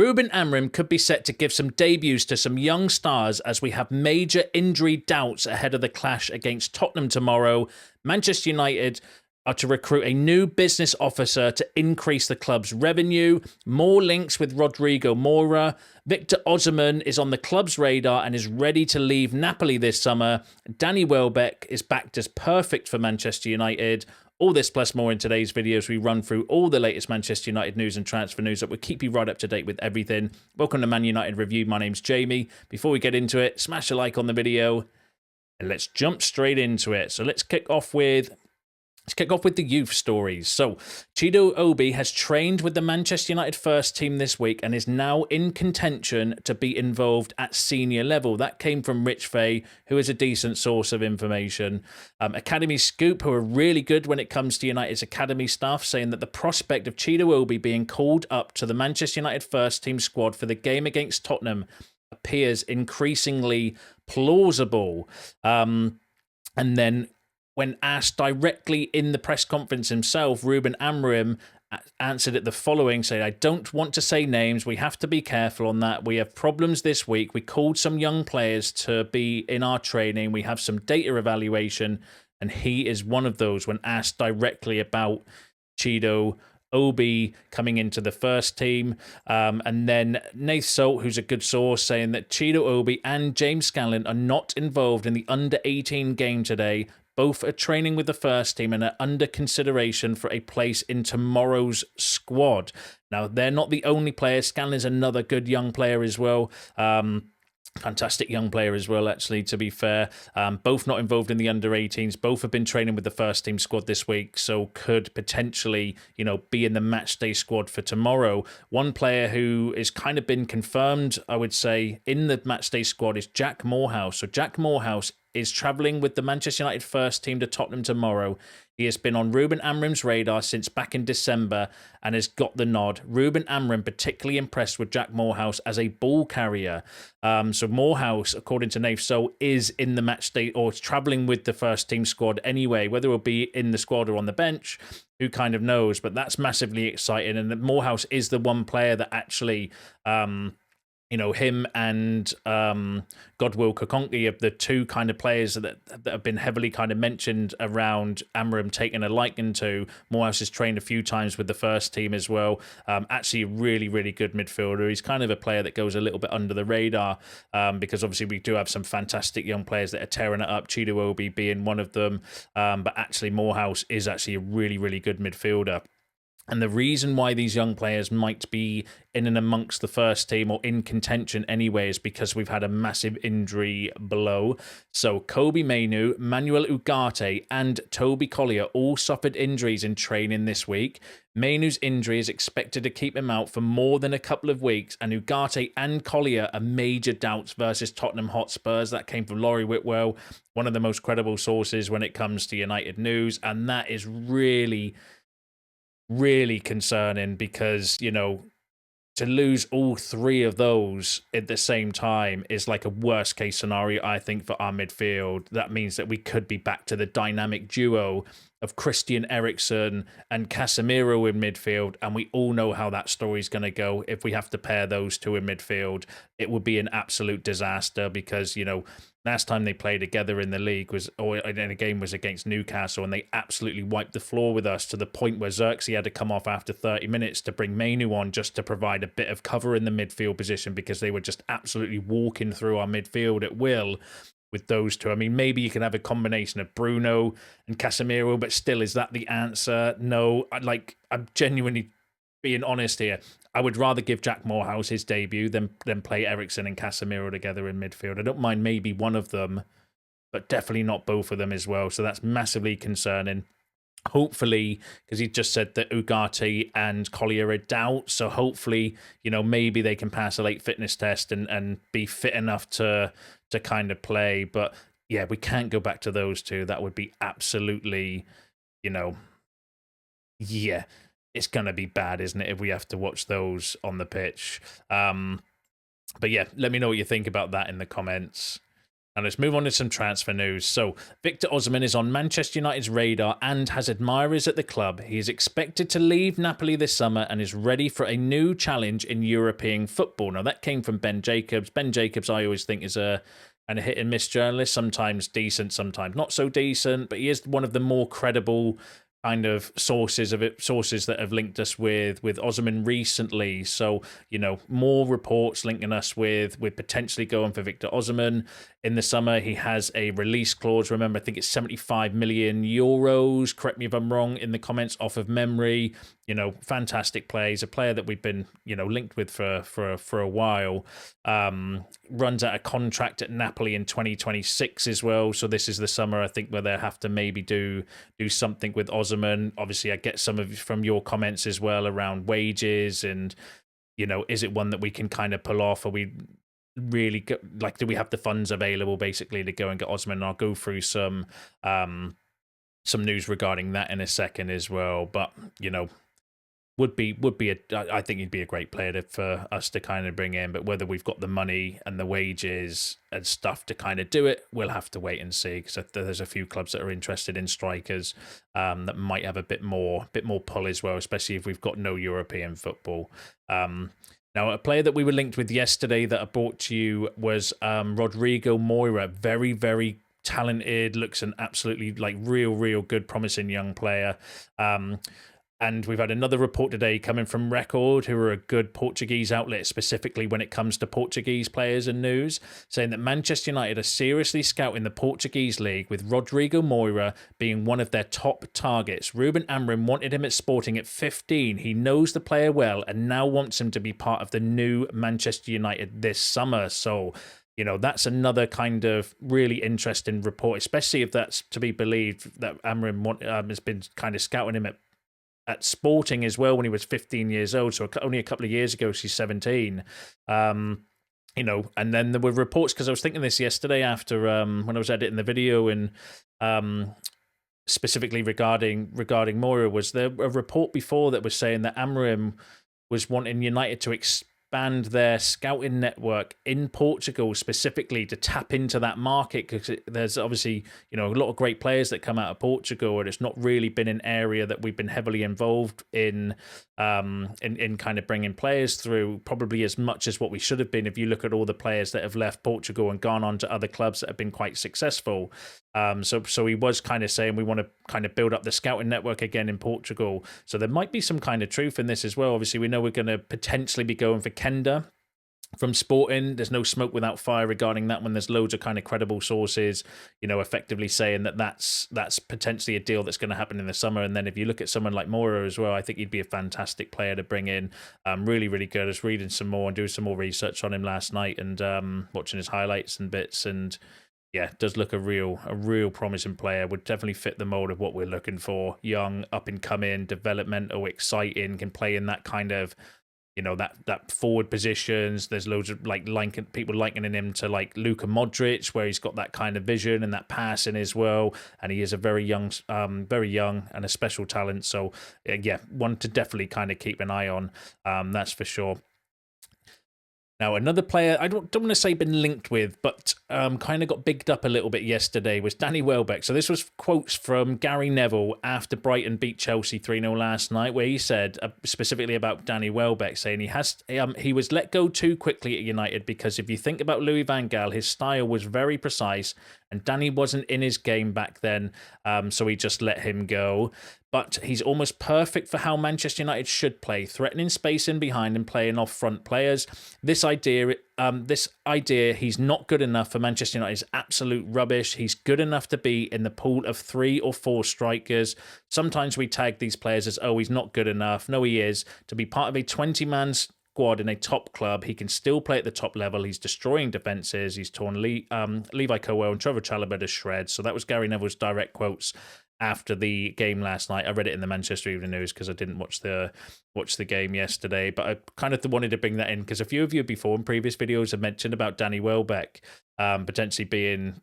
Ruben Amorim could be set to give some debuts to some young stars as we have major injury doubts ahead of the clash against Tottenham tomorrow. Manchester United are to recruit a new business officer to increase the club's revenue. More links with Rodrigo Mora. Victor Osimhen is on the club's radar and is ready to leave Napoli this summer. Danny Welbeck is backed as perfect for Manchester United. All this plus more in today's video as we run through all the latest Manchester United news and transfer news that will keep you right up to date with everything. Welcome to Man United Review. My name's Jamie. Before we get into it, smash a like on the video and let's jump straight into it. So let's kick off with the youth stories. So, Chido Obi has trained with the Manchester United first team this week and is now in contention to be involved at senior level. That came from Rich Fay, who is a decent source of information. Academy Scoop, who are really good when it comes to United's academy staff, saying that the prospect of Chido Obi being called up to the Manchester United first team squad for the game against Tottenham appears increasingly plausible. And then, when asked directly in the press conference himself, Ruben Amorim answered it the following, saying, I don't want to say names. We have to be careful on that. We have problems this week. We called some young players to be in our training. We have some data evaluation, and he is one of those when asked directly about Chido Obi coming into the first team. And then Nath Salt, who's a good source, saying that Chido Obi and James Scanlon are not involved in the under-18 game today. Both are training with the first team and are under consideration for a place in tomorrow's squad. Now, they're not the only players. Scanlon's another good young player as well. Fantastic young player as well, actually, to be fair. Both not involved in the under-18s. Both have been training with the first team squad this week, so could potentially, be in the match day squad for tomorrow. One player who is kind of been confirmed, I would say, in the match day squad is Jack Morehouse. So Jack Morehouse is travelling with the Manchester United first team to Tottenham tomorrow. He has been on Ruben Amorim's radar since back in December and has got the nod. Ruben Amorim particularly impressed with Jack Morehouse as a ball carrier. So Morehouse, according to Nath So, is in the match day or travelling with the first team squad anyway. Whether he'll be in the squad or on the bench, who kind of knows? But that's massively exciting. And Morehouse is the one player that actually... him and Godwill Kokongi are the two kind of players that have been heavily kind of mentioned around Amorim taking a liking to. Morehouse has trained a few times with the first team as well. Actually, a really, really good midfielder. He's kind of a player that goes a little bit under the radar because obviously we do have some fantastic young players that are tearing it up, Chido Obi being one of them. But actually, Morehouse is actually a really, really good midfielder. And the reason why these young players might be in and amongst the first team or in contention anyway is because we've had a massive injury blow. So Kobe Mainoo, Manuel Ugarte and Toby Collier all suffered injuries in training this week. Mainoo's injury is expected to keep him out for more than a couple of weeks, and Ugarte and Collier are major doubts versus Tottenham Hotspurs. That came from Laurie Whitwell, one of the most credible sources when it comes to United news, and that is really concerning because, to lose all three of those at the same time is like a worst case scenario, I think, for our midfield. That means that we could be back to the dynamic duo of Christian Eriksen and Casemiro in midfield, and we all know how that story's going to go. If we have to pair those two in midfield, it would be an absolute disaster because, last time they played together in the league or in a game was against Newcastle, and they absolutely wiped the floor with us to the point where Xerxes had to come off after 30 minutes to bring Mainoo on just to provide a bit of cover in the midfield position because they were just absolutely walking through our midfield at will with those two. I mean, maybe you can have a combination of Bruno and Casemiro, but still, is that the answer? No. I'm genuinely being honest here. I would rather give Jack Morehouse his debut than play Eriksen and Casemiro together in midfield. I don't mind maybe one of them, but definitely not both of them as well. So that's massively concerning. Hopefully, because he just said that Ugarte and Collier are doubt, so hopefully, maybe they can pass a late fitness test and be fit enough to kind of play. But yeah, we can't go back to those two. That would be absolutely, it's going to be bad, isn't it, if we have to watch those on the pitch. But yeah, let me know what you think about that in the comments. And let's move on to some transfer news. So, Victor Osimhen is on Manchester United's radar and has admirers at the club. He is expected to leave Napoli this summer and is ready for a new challenge in European football. Now, that came from Ben Jacobs. Ben Jacobs, I always think, is a hit and miss journalist, sometimes decent, sometimes not so decent, but he is one of the more credible kind of sources that have linked us with Osimhen recently. So, more reports linking us with potentially going for Victor Osimhen in the summer. He has a release clause. Remember, I think it's 75 million euros. Correct me if I'm wrong in the comments, off of memory. Fantastic player. He's a player that we've been, linked with for a while. Runs out a contract at Napoli in 2026 as well. So this is the summer, I think, where they have to maybe do something with Osimhen. Obviously, I get some of from your comments as well around wages and, is it one that we can kind of pull off? Are we really do we have the funds available basically to go and get Osimhen? And I'll go through some news regarding that in a second as well. But, would be I think he'd be a great player for us to kind of bring in, but whether we've got the money and the wages and stuff to kind of do it, we'll have to wait and see, because there's a few clubs that are interested in strikers that might have a bit more pull as well, especially if we've got no European football. Now, a player that we were linked with yesterday that I brought to you was Rodrigo Mora. Very, very talented, looks an absolutely real good, promising young player. And we've had another report today coming from Record, who are a good Portuguese outlet, specifically when it comes to Portuguese players and news, saying that Manchester United are seriously scouting the Portuguese league, with Rodrigo Mora being one of their top targets. Ruben Amorim wanted him at Sporting at 15. He knows the player well and now wants him to be part of the new Manchester United this summer. So, that's another kind of really interesting report, especially if that's to be believed, that Amorim has been kind of scouting him at Sporting as well when he was 15 years old, so only a couple of years ago she's 17. And then there were reports, because I was thinking this yesterday after when I was editing the video, and specifically regarding Mora, was there a report before that was saying that Amorim was wanting United to expand their scouting network in Portugal specifically to tap into that market, because there's obviously a lot of great players that come out of Portugal, and it's not really been an area that we've been heavily involved in kind of bringing players through, probably as much as what we should have been, if you look at all the players that have left Portugal and gone on to other clubs that have been quite successful. So he was kind of saying we want to kind of build up the scouting network again in Portugal. So there might be some kind of truth in this as well. Obviously, we know we're going to potentially be going for Kenda from Sporting. There's no smoke without fire regarding that one. There's loads of kind of credible sources, effectively saying that that's potentially a deal that's going to happen in the summer. And then if you look at someone like Mora as well, I think he'd be a fantastic player to bring in. Really, really good. I was reading some more and doing some more research on him last night, and watching his highlights and bits, and yeah, does look a real promising player. Would definitely fit the mold of what we're looking for. Young, up and coming, developmental, exciting, can play in that kind of, that forward positions. There's loads of people likening him to Luka Modric, where he's got that kind of vision and that passing as well. And he is a very young and a special talent. So yeah, one to definitely kind of keep an eye on. That's for sure. Now, another player I don't want to say been linked with, but kind of got bigged up a little bit yesterday, was Danny Welbeck. So this was quotes from Gary Neville after Brighton beat Chelsea 3-0 last night, where he said specifically about Danny Welbeck, saying he was let go too quickly at United, because if you think about Louis van Gaal, his style was very precise, and Danny wasn't in his game back then, so he just let him go. But he's almost perfect for how Manchester United should play, threatening space in behind and playing off front players. This idea he's not good enough for Manchester United is absolute rubbish. He's good enough to be in the pool of 3 or 4 strikers. Sometimes we tag these players as, oh, he's not good enough. No, he is. To be part of a 20-man squad in a top club, he can still play at the top level. He's destroying defences. He's torn Levi Colwill and Trevor Chalobah to shreds. So that was Gary Neville's direct quotes after the game last night. I read it in the Manchester Evening News because I didn't watch the game yesterday, but I kind of wanted to bring that in because a few of you before in previous videos have mentioned about Danny Welbeck potentially being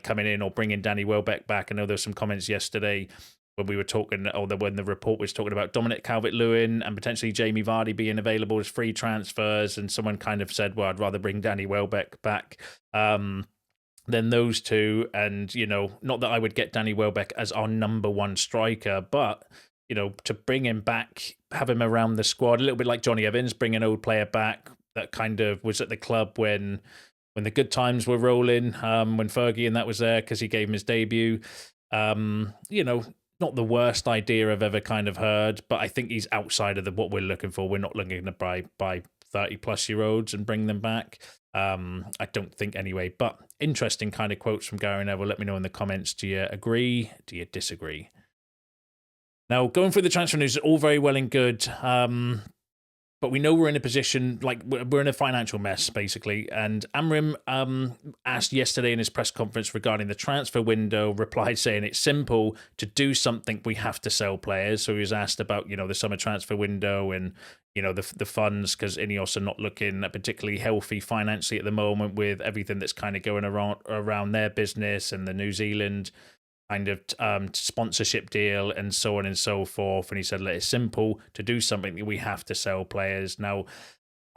coming in or bringing Danny Welbeck back. I know there were some comments yesterday when we were talking, when the report was talking about Dominic Calvert-Lewin and potentially Jamie Vardy being available as free transfers, and someone kind of said, well, I'd rather bring Danny Welbeck back then those two. And, not that I would get Danny Welbeck as our number one striker, but, to bring him back, have him around the squad, a little bit like Johnny Evans, bring an old player back that kind of was at the club when the good times were rolling, when Fergie and that was there because he gave him his debut. Not the worst idea I've ever kind of heard, but I think he's outside of what we're looking for. We're not looking to buy 30-plus-year-olds and bring them back. I don't think anyway, but interesting kind of quotes from Gary Neville. Let me know in the comments. Do you agree? Do you disagree? Now, going through the transfer news is all very well and good, but we know we're in a position, like we're in a financial mess, basically. And Amorim asked yesterday in his press conference regarding the transfer window, replied saying it's simple. To do something, we have to sell players. So he was asked about, the summer transfer window and, the funds, because Ineos are not looking particularly healthy financially at the moment with everything that's kind of going around their business and the New Zealand kind of sponsorship deal and so on and so forth. And he said, it's simple. To do something, we have to sell players. Now,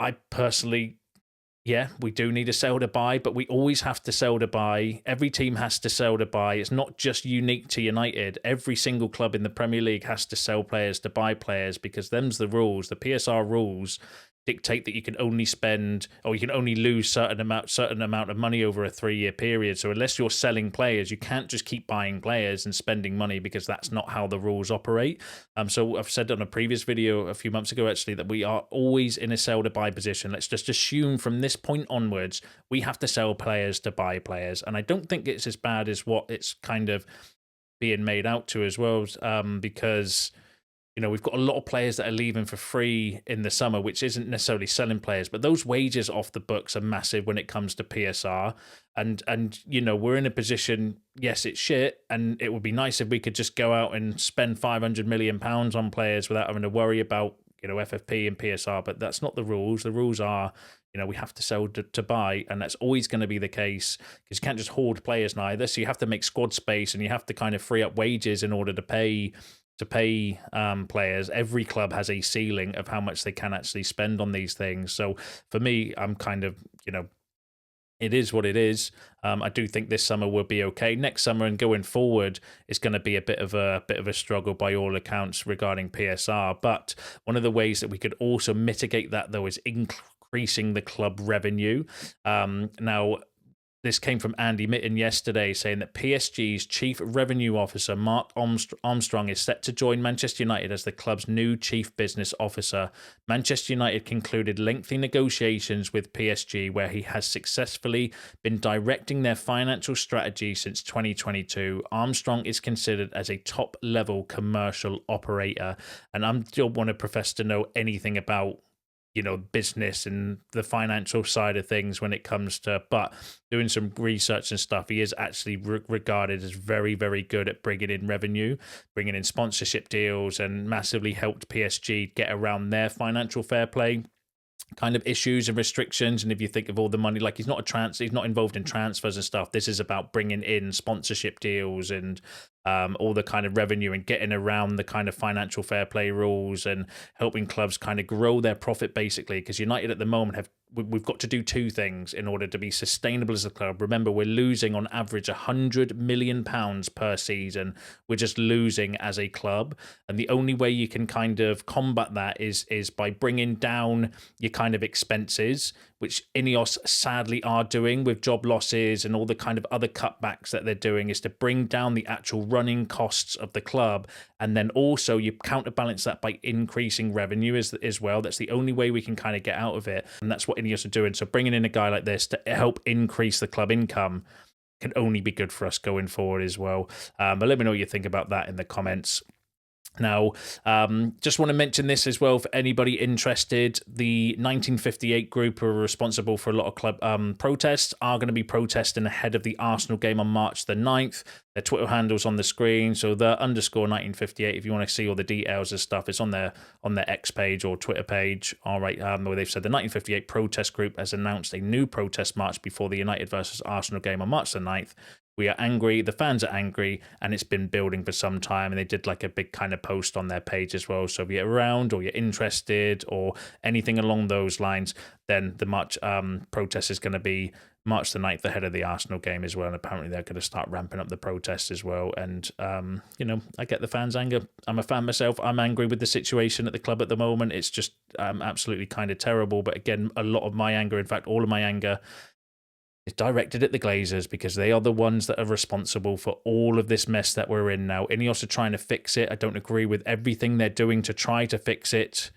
I personally, we do need to sell to buy, but we always have to sell to buy. Every team has to sell to buy. It's not just unique to United. Every single club in the Premier League has to sell players to buy players, because them's the rules. The PSR rules dictate that you can only spend, or you can only lose certain amount of money over a 3-year period. So unless you're selling players, you can't just keep buying players and spending money, because that's not how the rules operate. So I've said on a previous video a few months ago, actually, that we are always in a sell to buy position. Let's just assume from this point onwards, we have to sell players to buy players. And I don't think it's as bad as what it's kind of being made out to as well, because we've got a lot of players that are leaving for free in the summer, which isn't necessarily selling players, but those wages off the books are massive when it comes to PSR. And we're in a position, yes, it's shit, and it would be nice if we could just go out and spend £500 million on players without having to worry about, FFP and PSR, but that's not the rules. The rules are, we have to sell to buy, and that's always going to be the case, because you can't just hoard players neither. So you have to make squad space, and you have to kind of free up wages in order to pay players. Every club has a ceiling of how much they can actually spend on these things. So for me, I'm kind of, it is what it is. I do think this summer will be okay. Next summer and going forward is going to be a bit of a struggle by all accounts regarding PSR. But one of the ways that we could also mitigate that, though, is increasing the club revenue. Now, this came from Andy Mitten yesterday, saying that PSG's Chief Revenue Officer, Mark Armstrong, is set to join Manchester United as the club's new Chief Business Officer. Manchester United concluded lengthy negotiations with PSG, where he has successfully been directing their financial strategy since 2022. Armstrong is considered as a top-level commercial operator, and I don't want to profess to know anything about business and the financial side of things when it comes to, but doing some research and stuff, he is actually regarded as very, very good at bringing in revenue, bringing in sponsorship deals, and massively helped PSG get around their financial fair play kind of issues and restrictions. And if you think of all the money, like he's not involved in transfers and stuff. This is about bringing in sponsorship deals and all the kind of revenue and getting around the kind of financial fair play rules and helping clubs kind of grow their profit, basically, because United at the moment we've got to do two things in order to be sustainable as a club. Remember, we're losing on average £100 million per season. We're just losing as a club, and the only way you can kind of combat that is by bringing down your kind of expenses, which Ineos sadly are doing with job losses and all the kind of other cutbacks that they're doing, is to bring down the actual running costs of the club. And then also you counterbalance that by increasing revenue as well. That's the only way we can kind of get out of it. And that's what Ineos are doing. So bringing in a guy like this to help increase the club income can only be good for us going forward as well. But let me know what you think about that in the comments. Now, just want to mention this as well for anybody interested. The 1958 group, who are responsible for a lot of club protests, are going to be protesting ahead of the Arsenal game on March the 9th. Their Twitter handle's on the screen, so the _1958. If you want to see all the details and stuff, it's on their X page or Twitter page. All right, where they've said the 1958 protest group has announced a new protest march before the United versus Arsenal game on March the 9th. We are angry, the fans are angry, and it's been building for some time. And they did like a big kind of post on their page as well. So if you're around or you're interested or anything along those lines, then the March protest is going to be March the 9th ahead of the Arsenal game as well, and apparently they're going to start ramping up the protests as well. And, I get the fans' anger. I'm a fan myself. I'm angry with the situation at the club at the moment. It's just absolutely kind of terrible. But again, a lot of my anger, in fact, all of my anger is directed at the Glazers because they are the ones that are responsible for all of this mess that we're in now. Ineos are trying to fix it. I don't agree with everything they're doing to try to fix it,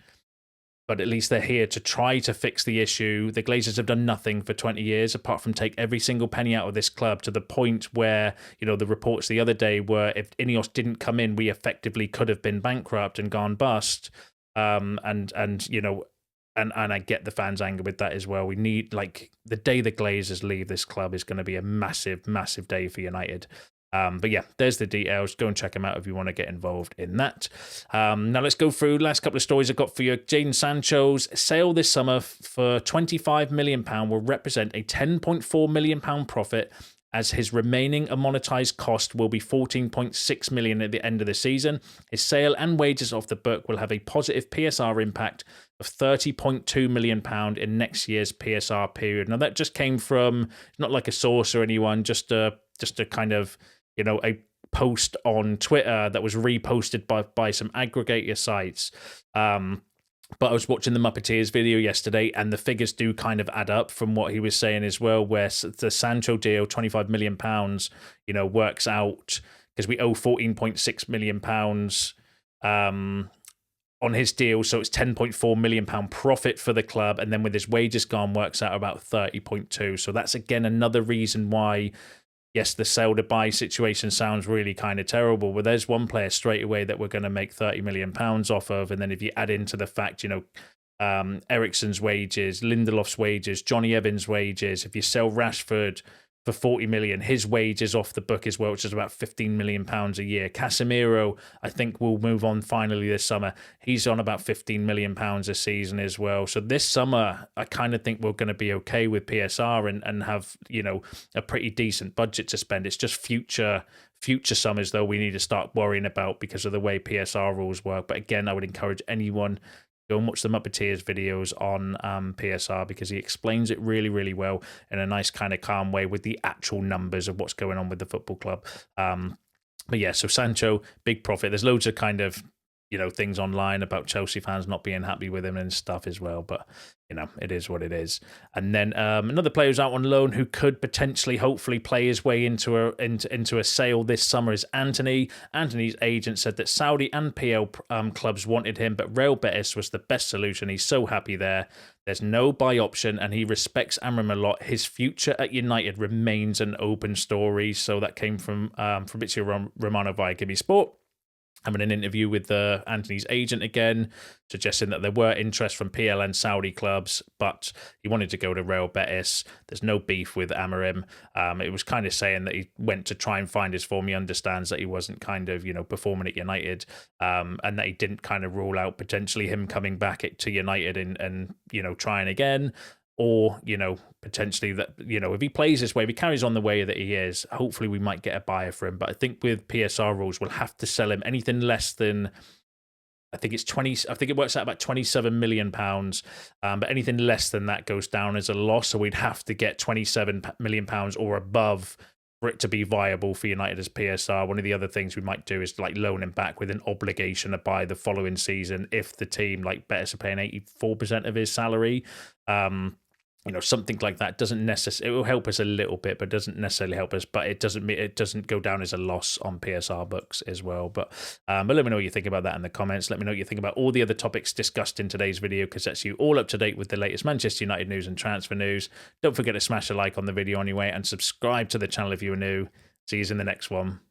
but at least they're here to try to fix the issue. The Glazers have done nothing for 20 years apart from take every single penny out of this club, to the point where, the reports the other day were if Ineos didn't come in, we effectively could have been bankrupt and gone bust. And I get the fans' anger with that as well. We need, the day the Glazers leave this club is going to be a massive, massive day for United. But yeah, there's the details. Go and check them out if you want to get involved in that. Now let's go through the last couple of stories I've got for you. Jadon Sancho's sale this summer for £25 million will represent a £10.4 million profit, as his remaining amortized cost will be £14.6 million at the end of the season. His sale and wages off the book will have a positive PSR impact of £30.2 million in next year's PSR period. Now that just came from, not like a source or anyone, just a kind of, a post on Twitter that was reposted by some aggregator sites. But I was watching the Muppeteers video yesterday, and the figures do kind of add up from what he was saying as well, where the Sancho deal, £25 million, works out, because we owe £14.6 million on his deal, so it's £10.4 million profit for the club, and then with his wages gone, works out about 30.2. So that's, again, another reason why, yes, the sell to buy situation sounds really kind of terrible, but there's one player straight away that we're going to make £30 million off of. And then if you add into the fact, Eriksen's wages, Lindelof's wages, Johnny Evans' wages, if you sell Rashford for 40 million, his wages off the book as well, which is about 15 million pounds a year. Casemiro, I think, will move on finally this summer. He's on about 15 million pounds a season as well. So this summer, I kind of think we're going to be okay with PSR and have, a pretty decent budget to spend. It's just future summers, though, we need to start worrying about because of the way PSR rules work. But again, I would encourage anyone, go and watch the Muppeteers videos on PSR, because he explains it really, really well in a nice kind of calm way with the actual numbers of what's going on with the football club. But yeah, so Sancho, big profit. There's loads of kind of, things online about Chelsea fans not being happy with him and stuff as well. But, it is what it is. And then another player who's out on loan who could potentially, hopefully, play his way into a sale this summer is Antony. Antony's agent said that Saudi and PL clubs wanted him, but Real Betis was the best solution. He's so happy there. There's no buy option, and he respects Amorim a lot. His future at United remains an open story. So that came from Fabrizio Romano via Gimme Sport. Having an interview with Antony's agent again, suggesting that there were interest from PL and Saudi clubs, but he wanted to go to Real Betis. There's no beef with Amorim. It was kind of saying that he went to try and find his form. He understands that he wasn't kind of, performing at United, and that he didn't kind of rule out potentially him coming back to United and trying again. Or, potentially that, if he plays this way, if he carries on the way that he is, hopefully we might get a buyer for him. But I think with PSR rules, we'll have to sell him anything less than, I think it works out about £27 million. But anything less than that goes down as a loss. So we'd have to get £27 million or above for it to be viable for United as PSR. One of the other things we might do is loan him back with an obligation to buy the following season if the team Betis are paying 84% of his salary. Something like that doesn't necessarily, it will help us a little bit, but doesn't necessarily help us. But it doesn't go down as a loss on PSR books as well. But let me know what you think about that in the comments. Let me know what you think about all the other topics discussed in today's video, because that's you all up to date with the latest Manchester United news and transfer news. Don't forget to smash a like on the video anyway, and subscribe to the channel if you are new. See you in the next one.